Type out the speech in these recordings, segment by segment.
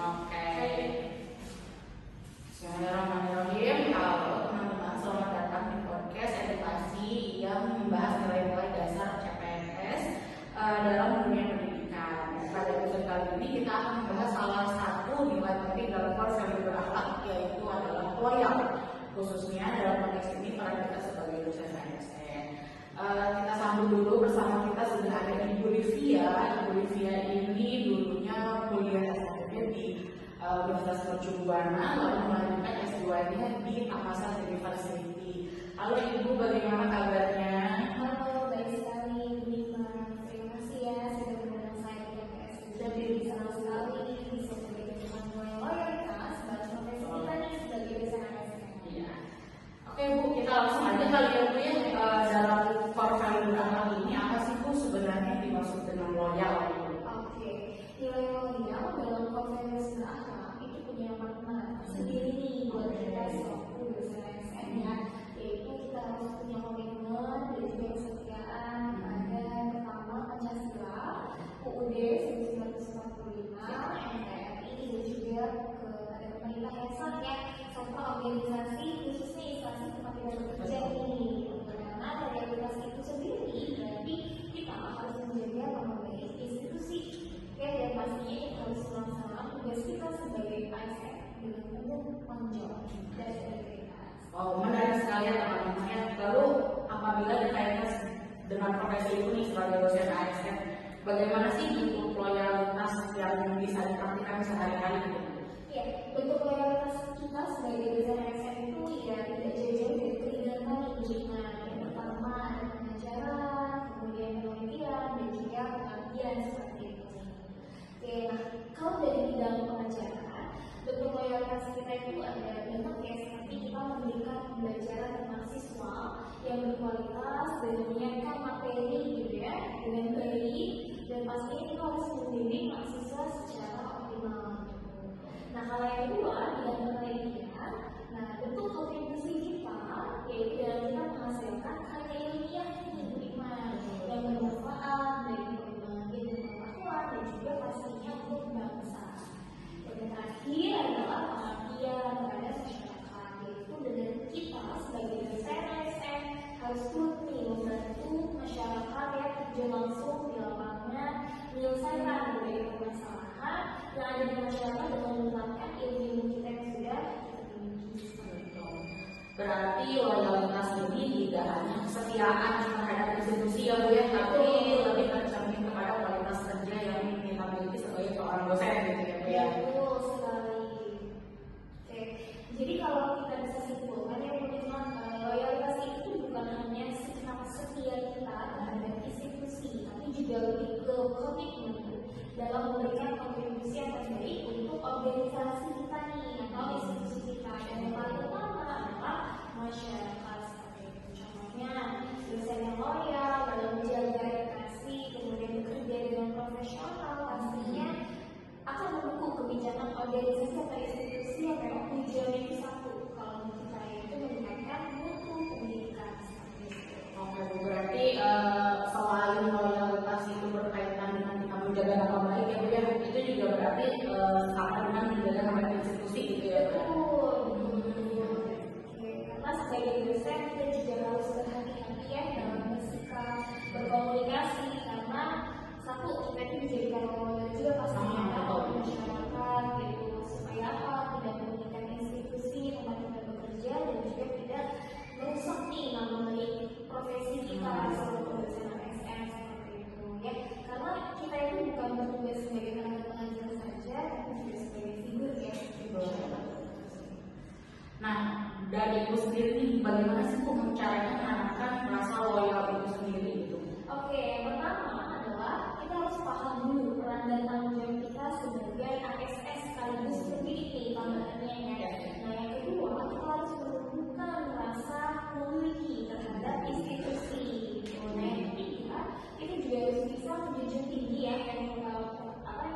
Oke. Bismillahirrahmanirrahim. Halo teman-teman, selamat datang di podcast edukasi yang membahas nilai-nilai dasar CPNS dalam dunia pendidikan. Pada episode kali ini kita akan membahas salah satu nilai penting dalam value berakhlak, yaitu adalah loyal. Khususnya dalam konteks ini peran kita sebagai dosen ASN. Kita sambut dulu, bersama kita sudah ada Ibu Livia. Ibu Livia ini dulunya kuliah S1 di Universitas Mercu Buana, lalu melanjutkan S2-nya di Takasan University. Halo Ibu, bagaimana kabarnya? Halo, baik sekali Bu Nima. Terima kasih ya sudah mengundang saya di PKS. Jadi senang sekali bisa berbincang mengenai loyalitas dalam profesi kita nih sebagai dosen ASN. Iya. Oke Bu, kita langsung aja kali ya Bu ya. Dalam core value berakhlak ini apa sih Bu sebenarnya dimaksud dengan loyal? Oke, nilai loyal dalam konferensi berakhlak itu punya makna sendiri nih buat kita selaku dosen ASN ya, yaitu kita harus punya komitmen dan juga kesetiaan pada pertama Pancasila, UUD 1945, NKRI dan juga kepada pemerintah yang sah ya, serta organisasi khususnya instansi tempat kita bekerja nih. Karena dari organisasi itu sendiri berarti kita harus menjaga nama baik institusi. Oke, dan pastinya kita harus melaksanakan tugas kita sebagai ASN dengan penuh tanggung jawab dan integritas. Oh, menarik sekali ya teman-teman. Lalu apabila dikaitkan dengan profesi itu nih sebagai dosen ASN, bagaimana sih bentuk loyalitas yang bisa dipraktikkan sehari-hari gitu? Ya, bentuk loyalitas kita sebagai dosen ASN itu ya tidak jauh-jauh dari ketiga tadi. Nah, yang pertama ada pengajaran, kemudian penelitian, dan juga pengabdian seperti itu. Oke, nah kalau dari bidang pengajaran, bentuk loyalitas kita itu ada banyak ya, seperti kita memberikan pembelajaran ke mahasiswa yang berkualitas dan menyiapkan materi gitu ya dengan baik, dan pastinya kita harus membimbing mahasiswa secara optimal. Nah, kalau yang kedua, bidang penelitian, nah bentuk kontribusi kita yaitu dalam kita menghasilkan karya ilmiah yang bermanfaat bagi perkembangan pengetahuan dan juga pastinya untuk bangsa. Dan yang terakhir adalah pengabdian kepada masyarakat, yaitu dengan kita sebagai dosen ASN harus turut membantu masyarakat ya terjun langsung di lapangan, menyelesaikan berbagai permasalahan yang ada di masyarakat dengan menerapkan ilmu kita yang sudah kita miliki seperti itu. Berarti loyalitas ini tidak hanya kesetiaan terhadap institusi ya Bu ya, tapi lebih tercermin kepada kualitas kerja yang kita miliki sebagai seorang dosen gitu ya Bu ya. Betul sekali. Oke, jadi kalau kita bisa simpulkan ya Bu Nima, loyalitas itu bukan hanya sikap setia kita terhadap institusi, tapi juga lebih ke komitmen dalam memberikan kontribusi yang terbaik untuk organisasi kita nih atau institusi kita, dan yang paling utama adalah masyarakat seperti itu. Contohnya dosen yang loyal dalam menjaga reputasi, kemudian bekerja dengan profesional, pastinya akan mendukung kebijakan organisasi atau institusi yang memang tujuannya itu satu. Kalau kita itu meningkatkan mutu pendidikan seperti itu. Oke Bu, berarti selain loyalitas itu berkaitan dengan kita menjaga nama baik ya Bu ya, itu juga berarti sama dengan menjaga nama institusi gitu ya Bu. Karena sebagai dosen kita juga harus berhati-hati ya dalam bersikap, berkomunikasi, karena satu kita itu dijadikan role juga pastinya oleh masyarakat gitu, supaya apa, tidak merugikan institusi tempat kita bekerja dan juga tidak merusak nih nama baik profesi kita sebagai dosen ASN seperti itu ya, karena kita itu bukan bertugas sebagai tenaga pengajar saja, tapi juga sebagai figur ya di masyarakat. Nah, dari Ibu sendiri nih, bagaimana sih Bu caranya menanamkan rasa loyal itu sendiri gitu? Oke, yang pertama adalah kita harus paham dulu peran dan tanggung jawab kita sebagai ASN sekaligus pendidik tambahannya ya. Nah, yang kedua kita harus menumbuhkan rasa memiliki terhadap institusi. Nah, yang ketiga kita juga harus bisa menjunjung tinggi ya, yang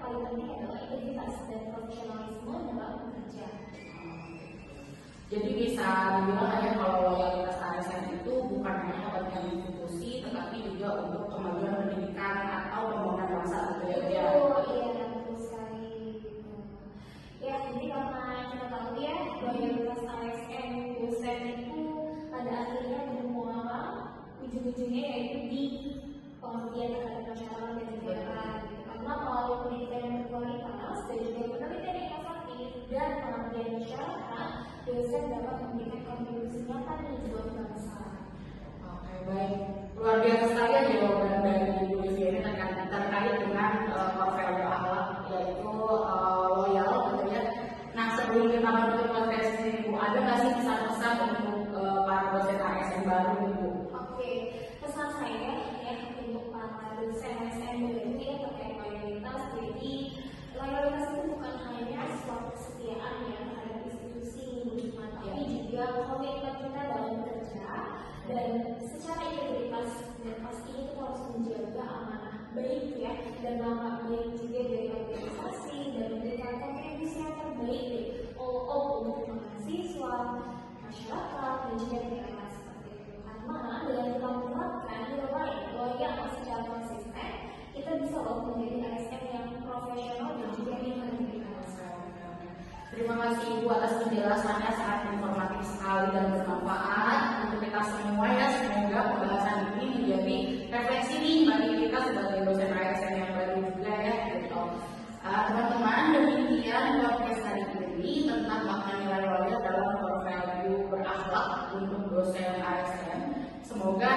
paling penting adalah integritas dan profesionalisme dalam bekerja. Jadi bisa dibilang aja kalau loyalitas ASN itu bukan hanya kepentingan institusi, tetapi juga untuk kemajuan pendidikan atau pembangunan bangsa gitu ya. Oh iya, betul sekali. di pengabdian terhadap masyarakat dan negara gitu. Karena melalui pendidikan yang berkualitas dan juga penelitian yang inovatif dan pengabdian masyarakat, dosen dapat memberikan kontribusi nyata nih buat bangsa. Oke, baik. Luar biasa sekali ya jawaban dari Ibu Livia ini terkait dengan core value akhlak, yaitu loyal gitu ya. Nah, sebelum kita menutup podcast ini, Bu, ada nggak sih pesan-pesan untuk para dosen ASN baru nih, Bu? Oke, pesan saya ya untuk para dosen ASN baru ya terkait loyalitas. Jadi loyalitas itu bukan hanya suatu kesetiaan ya terhadap institusi, tapi juga komitmen kita dalam bekerja dan secara integritas, dan pastinya kita harus menjaga amanah baik ya dan nama baik juga dari organisasi dan memberikan kontribusi yang terbaik deh untuk mahasiswa, masyarakat dan juga negara seperti itu. Karena dengan kita menerapkan nilai loyal secara konsisten, kita bisa loh menjadi ASN yang profesional dan juga berintegritas. Terima kasih Ibu atas penjelasannya, sangat informatif sekali dan bermanfaat untuk kita semua ya. Semoga pembahasan ini menjadi refleksi nih bagi kita sebagai dosen ASN yang baru juga ya gitu. Teman-teman, demikian podcast hari ini tentang makna nilai loyal dalam core value berakhlak untuk dosen ASN. Semoga